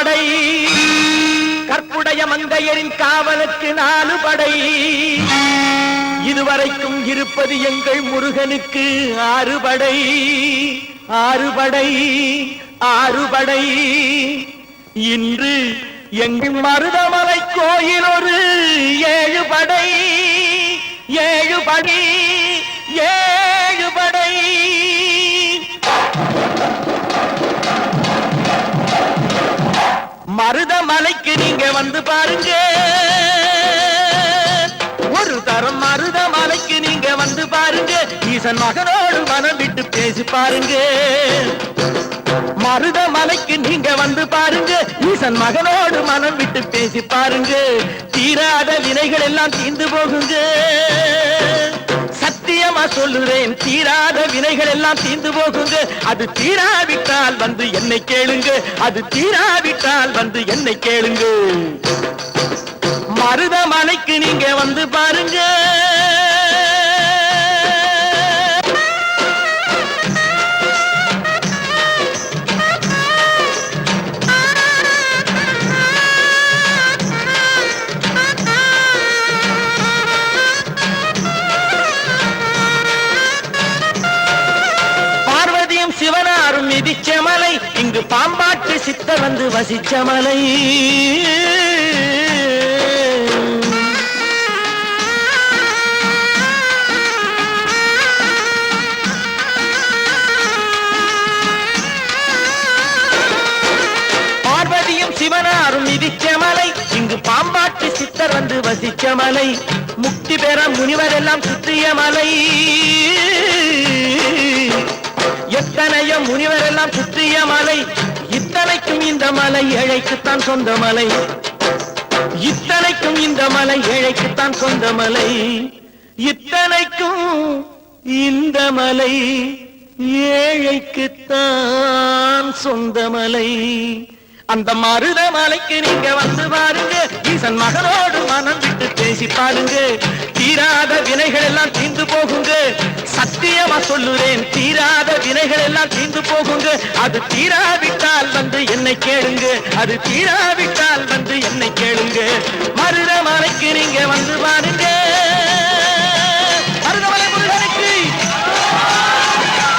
படை, கற்புடைய மங்கையரின் காவலுக்கு 4 படை, இதுவரைக்கும் இருப்பது எங்கள் முருகனுக்கு 6 படை. 6 படை, 6 படை. இன்று எங்கள் மருதமலை கோயில் ஒரு 7 படை. 7 படை, 7 படை. மருதமலைக்கு நீங்க வந்து பாருங்க, ஒரு தரம் மருதமலைக்கு நீங்க வந்து பாருங்க, ஈசன் மகனோடு மனம் விட்டு பேசி பாருங்க. மருதமலைக்கு நீங்க வந்து பாருங்க, ஈசன் மகனோடு மனம் விட்டு பேசி பாருங்க. தீராத வினைகள் எல்லாம் தீர்ந்து போகுங்க, சத்தியமா சொல்லுறேன், தீராத வினைகள் எல்லாம் தீர்ந்து போகுங்க. அது தீராவிட்டால் வந்து என்னை கேளுங்க, அது தீராவிட்டால் வந்து என்னை கேளுங்க. மருதமலைக்கு நீங்க வந்து பாருங்க. சிவனாரும் மிதிச்ச மலை, இங்கு பாம்பாட்டு சித்தர் வந்து வசிச்ச மலை. பார்வதியும் சிவனாரும் மிதிச்ச மலை, இங்கு பாம்பாட்டு சித்தர் வந்து வசிச்ச மலை. முக்தி பெற முனிவர் எல்லாம் சுற்றிய மலை. எத்தனையோ முனிவர் எல்லாம் சுற்றிய மலை, இத்தனைக்கும் இந்த மலை ஏழைக்குத்தான் சொந்த மலை. இத்தனைக்கும் இந்த மலை ஏழைக்குத்தான் சொந்த மலை. இத்தனைக்கும் இந்த மலை ஏழைக்குத்தான் சொந்த மலை. அந்த மருதமலைக்கு நீங்க வந்து பாருங்க, ஈசன் மகனோடு மனம் விட்டு பேசி பாருங்க. தீராத வினைகள் எல்லாம் தீர்ந்து போகுங்க, சத்தியமா சொல்லுறேன், தீராத வினைகள் எல்லாம் தீர்ந்து போகுங்க. அது தீராவிட்டால் வந்து என்னை கேளுங்க, அது தீராவிட்டால் வந்து என்னை கேளுங்க. மருதமலைக்கு நீங்க வந்து பாருங்க. மருதமலை முருகனுக்கு,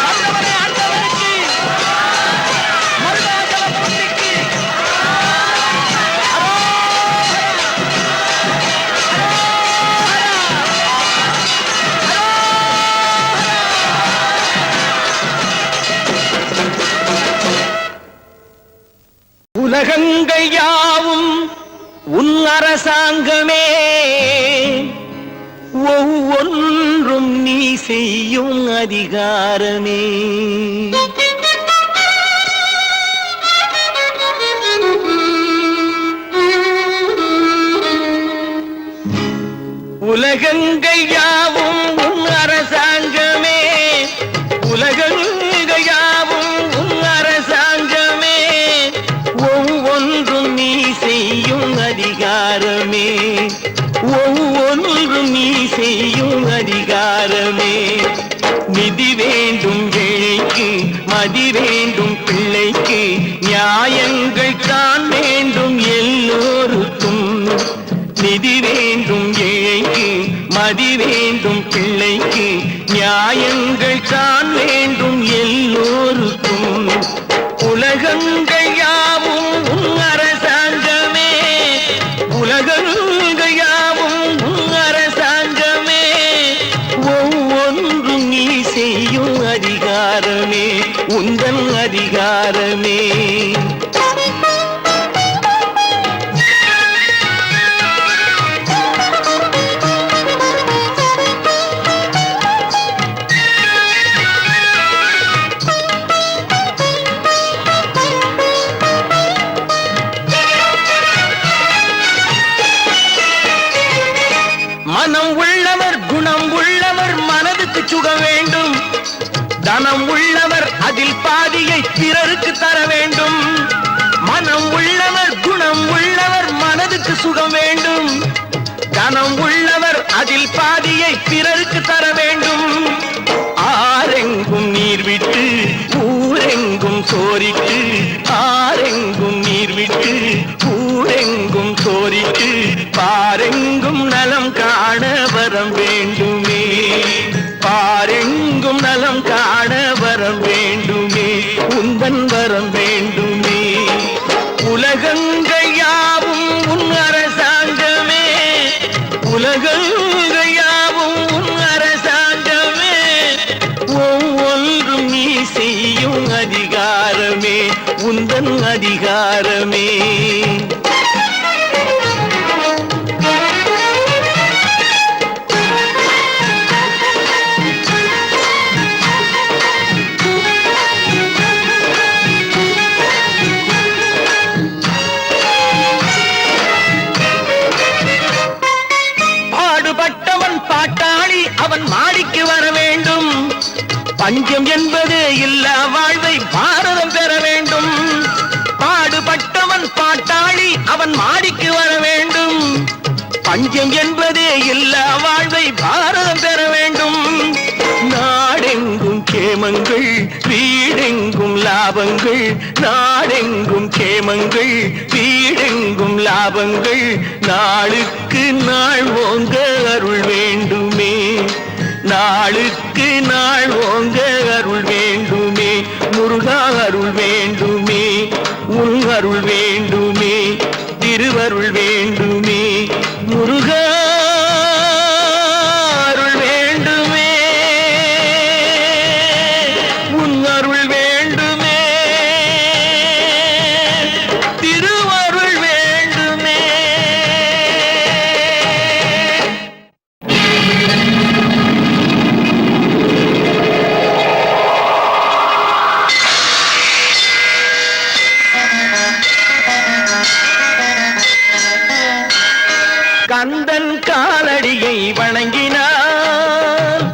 மருதமலை ஆண்டவனுக்கு, மருதாச்சல மூர்த்திக்கு உலகங்கள் யாவும் உன் அரசாங்கமே, ஒவ்வொன்றும் நீ செய்யும் அதிகாரமே. உலகங்கள் யாவும் உன் அரசாங்கமே, உலகங்கள் யாவும் உன் அரசாங்கமே, ஒவ்வொன்றும் நீ செய்யும் அதிகாரமே, ஒவ்வொன்றும் நீ செய்யும் அதிகாரமே. நிதி வேண்டும் ஏழைக்கு, மதி வேண்டும் பிள்ளைக்கு, நியாயங்கள் தான் வேண்டும் எல்லோருக்கும். நிதி வேண்டும் ஏழைக்கு, மதி வேண்டும் பிள்ளைக்கு, நியாயங்கள் தான் வேண்டும் எல்லோருக்கும். உலகங்கள் யாவும் உன் அரசாங்கமே, உலகங்கள் யாவும் உன் அரசாங்கமே, ஒவ்வொன்றும் நீ செய்யும் அதிகாரமே, உந்தன் அதிகாரமே. மனம் உள்ளவர் குணம் உள்ளவர் மனதுக்கு சுகம் வேண்டும், தனம் உள்ளவர் அதில் பாதியை பிறருக்கு தர வேண்டும். மனம் உள்ளவர் குணம் உள்ளவர் மனதுக்கு சுகம் வேண்டும், தனம் உள்ளவர் அதில் பாதியை பிறருக்கு தர வேண்டும். ஆரெங்கும் நீர் விட்டு ஊரெங்கும் சோரிட்டு, ஆரெங்கும் நீர் விட்டு உனக்கு பாரெங்கும் நலம் காண வரம் வேண்டுமே, பாரெங்கும் நலம் காண வரம் வேண்டுமே, உந்தன் வரம் வேண்டுமே. உலகங்கள் யாவும் உன் அரசாங்கமே, உலகங்கள் யாவும் உன் அரசாங்கமே, ஒவ்வொன்றும் நீ செய்யும் அதிகாரமே, உந்தன் அதிகாரமே. அவன் மாடிக்கு வர வேண்டும், பஞ்சம் என்பதே இல்லா வாழ்வை பாரதம் பெற வேண்டும். பாடுபட்டவன் பாட்டாளி அவன் மாடிக்கு வர வேண்டும், பஞ்சம் என்பதே இல்லா வாழ்வை பாரதம் பெற வேண்டும். நாடெங்கும் கேமங்கள் வீடெங்கும் லாபங்கள், நாடெங்கும் கேமங்கள் வீடெங்கும் லாபங்கள், நாளுக்கு நாள் ஓங்க அருள் வேண்டுமே, நாளுக்கு நாள் ஓங்க அருள் வேண்டுமே, முருகா அருள் வேண்டுமே, உன் அருள் வேண்டுமே, திருவருள் வேண்டுமே, முருகா அருள் வேண்டுமே, உன் அருள் வேண்டுமே, திருவருள் வேண்டுமே. கந்தன் காலடியை வணங்கினான்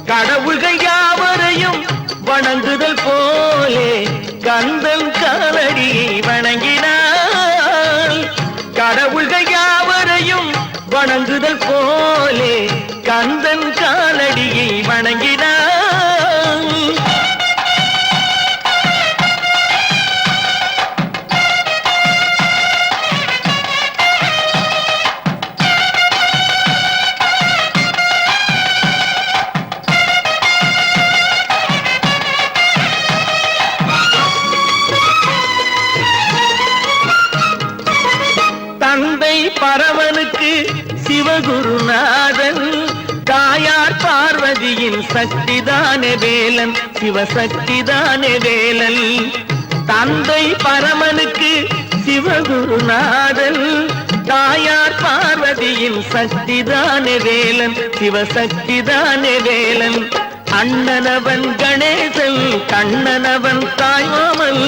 கடவுள்கள் யாவரையும் வணங்குதல் போலே, கந்தன் காலடியை வணங்கினான் கடவுள்கள் யாவரையும் வணங்குதல் போலே, கந்தன் காலடியை வணங்கினான். தந்தை பரமனுக்கு சிவகுருநாதன், தாயார் பார்வதியின் சக்திதானே வேலன், சிவசக்திதானே வேலன். தந்தை பரமனுக்கு சிவகுருநாதன், தாயார் பார்வதியின் சக்திதானே வேலன், சிவசக்திதானே வேலன். அண்ணனவன் கணேசன், கண்ணனவன் தாய்மாமன்,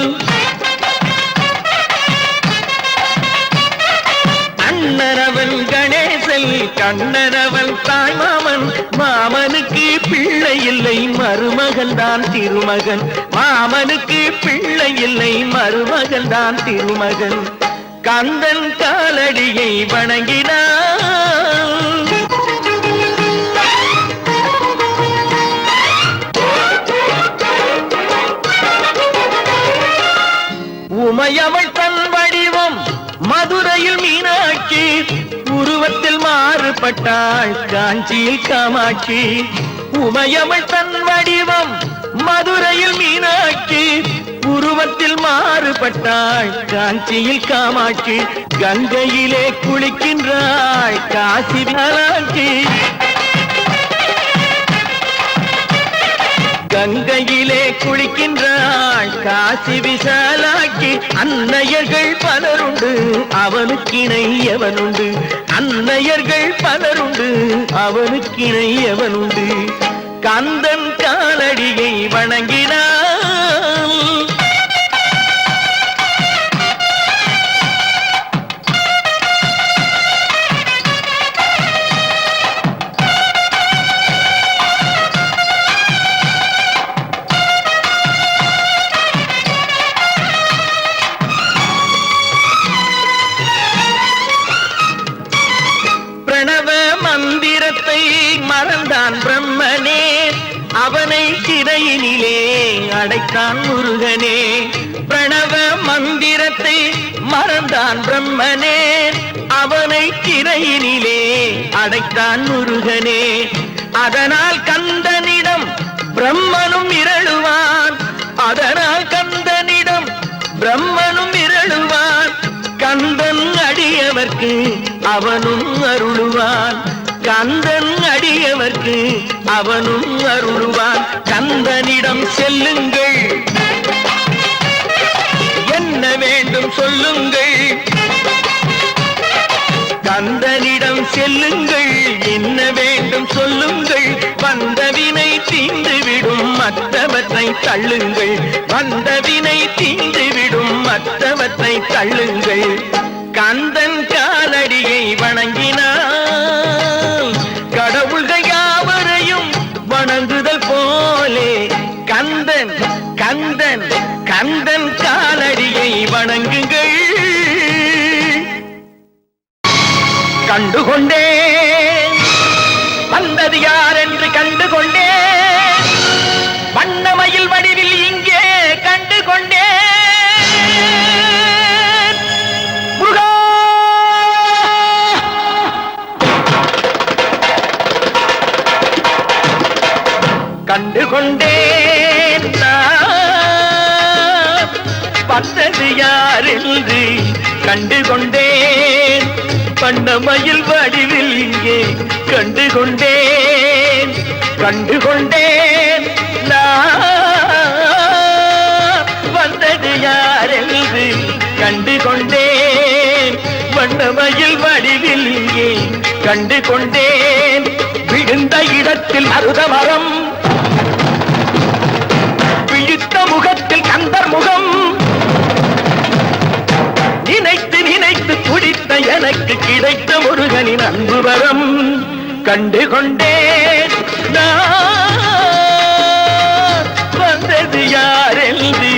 அண்ணனவன் கணேசன், கண்ணனவன் தாய்மாமன். மாமனுக்கு பிள்ளை இல்லை மருமகன் தான் திருமகன், மாமனுக்கு பிள்ளை இல்லை மருமகன் தான் திருமகன். கந்தன் காலடியை வணங்கினான். உமையவள் தன் வடிவம் மதுரையில் மீனாட்சி, உருவத்தில் மாறுபட்டாள் காஞ்சியில் காமாட்சி. உமையவள் தன் வடிவம் மதுரையில் மீனாட்சி, உருவத்தில் மாறுபட்டாள் காஞ்சியில் காமாட்சி. கங்கையிலே குளிக்கின்றாள் காசி விசாலாட்சி, கங்கையிலே குளிக்கின்றாள் காசி விசாலாட்சி. அன்னையர்கள் பலருண்டு அவனுக்கிணை எவனுண்டு, அன்னையர்கள் பலருண்டு அவனுக்கிணை எவனுண்டு. கந்தன் காலடியை வணங்கினான். மறந்தான் பிரம்மனே, அவனை சிறையினிலே அடைத்தான் முருகனே. பிரணவ மந்திரத்தை மறந்தான் பிரம்மனே, அவனை சிறையினிலே அடைத்தான் முருகனே. அதனால் கந்தனிடம் பிரம்மனும் இரளுவான். அதனால் கந்தனிடம் பிரம்மனும் இரளுவான். கந்தன் அடியவர்க்கு அவனும் அருளுவான். கந்தன் அடியவர்க்கு அவனும் அருளுவான். கந்தனிடம் செல்லுங்கள், என்ன வேண்டும் சொல்லுங்கள். கந்தனிடம் செல்லுங்கள், என்ன வேண்டும் சொல்லுங்கள். வந்தவினை தீந்துவிடும் மற்றவற்றை தள்ளுங்கள். வந்தவினை தீந்துவிடும் மற்றவற்றை தள்ளுங்கள். கந்தன் காலடியை வணங்கினால் கடவுள்கள் யாவரையும் வணங்குதல் போலே கந்தன் கந்தன் கந்தன் காலடியை வணங்குங்கள். கண்டுகொண்டேன் வந்தது யார் என்று கண்டுகொண்டேன். வண்ணமயில் வடிவில் இங்கே கண்டுகொண்டேன். முருகா கண்டுகொண்டேன். வந்தது யார் என்று கண்டுகொண்டேன். வண்ணமயில் வடிவில் இங்கே கண்டுகொண்டேன். கண்டுகொண்டேன் வந்தது யார் என்று கண்டுகொண்டேன். வண்ணமயில் வடிவில் இங்கே கண்டுகொண்டேன். விழுந்த இடத்தில் மருதமரம், விழித்த முகத்தில் கந்தர் முகம். நினைத்து நினைத்து துடித்த எனக்கு கிடைத்த முருகனின் அன்பு வரம். கண்டுகொண்டேன் வந்தது யார் என்று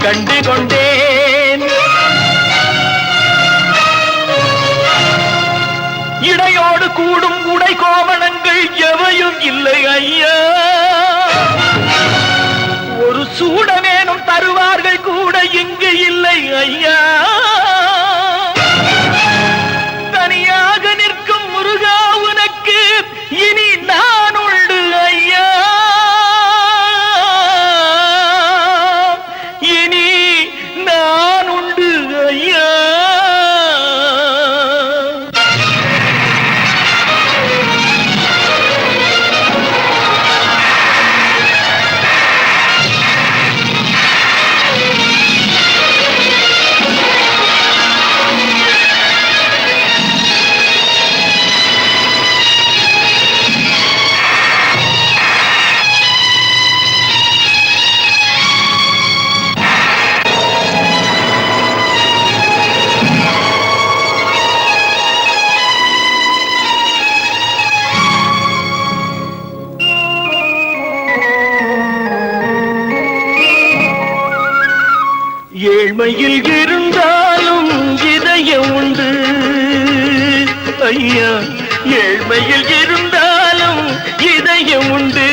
கண்டுகொண்டேன். இடையோடு கூடும் உடை கோவணங்கள் எவையும் இல்லை ஐயா. ஒரு சூடமேனும் தருவார்கள் கூட இங்கு இல்லை ஐயா. தனியாக நிற்கும் முருகா உனக்கு இனி நான் உண்டு ஐயா. இனி நான் உண்டு ஐயா. ஏழ்மையில் இருந்தாலும் இதயம் உண்டு ஐயா. ஏழ்மையில் இருந்தாலும் இதயம் உண்டு.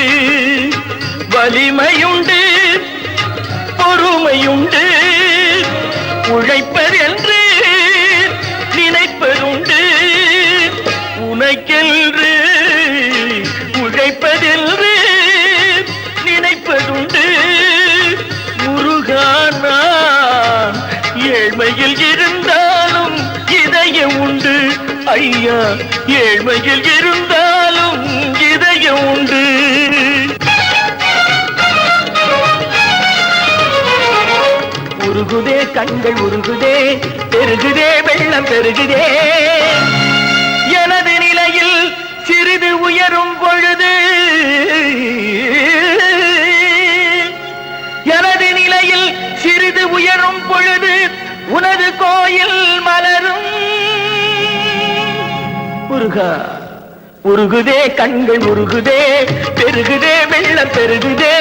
வலிமையுண்டு, பொறுமையுண்டு. உழைப்பதென்று நினைப்பதுண்டு. உனக்கென்று உழைப்பதென்று நினைப்பதுண்டு. முருகானா ஏழ்மையில் இருந்தாலும் இதயம் உண்டு ஐயா. ஏழ்மையில் இருந்தாலும் இதயம் உண்டு. உருகுதே கண்கள் உருகுதே, பெருகுதே வெள்ளம் பெருகுதே. எனது நிலையில் சிறிது உயரும் பொழுது, எனது நிலையில் சிறிது உயரும் பொழுது உனது கோயில் மலரும். முருகா உருகுதே கண்கள் உருகுதே, பெருகுதே வெள்ளம் பெருகுதே.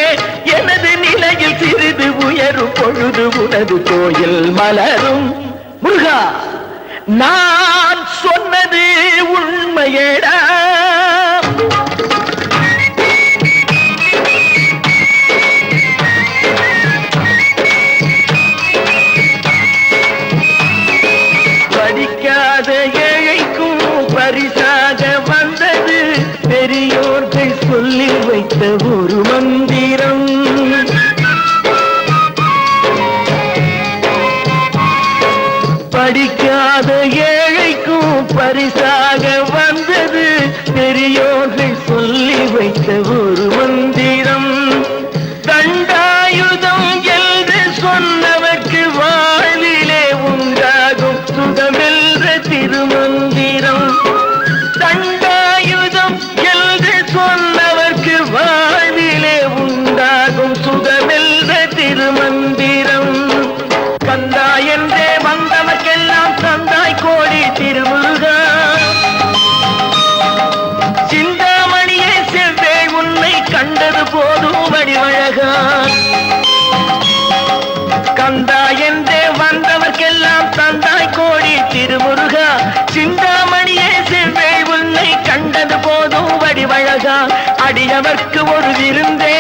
எனது நிலையில் சிறிது உயரும் பொழுது உனது கோயில் மலரும். முருகா நான் சொன்னது உண்மையேடா. படிக்காத ஏழைக்கும் உண்டாக வந்தது பெரியோர்கள் சொல்லி வைத்த ஒரு மந்திரம். தண்டாயுதம் என்று சொன்னவர்க்கு வாழ்விலே உண்டாகும் சுகமென்ற திருமந்திரம். தண்டாயுதம் என்று சொன்னவர்க்கு வாழ்விலே உண்டாகும் சுகமென்ற திருமந்திரம். கந்தா என்றே வந்தவர்க்கெல்லாம் தந்தாய் கோடி திருமுருகா. சிந்தாமணியே செவ்வே உன்னை கண்டது போதும் வடிவழகா. கந்தா என்றே வந்தவர்க்கெல்லாம் தந்தாய் கோடி திருமுருகா. சிந்தாமணியே செவ்வே உன்னை கண்டது போதும் வடிவழகா. அடியவர்க்கு ஒரு விருந்தே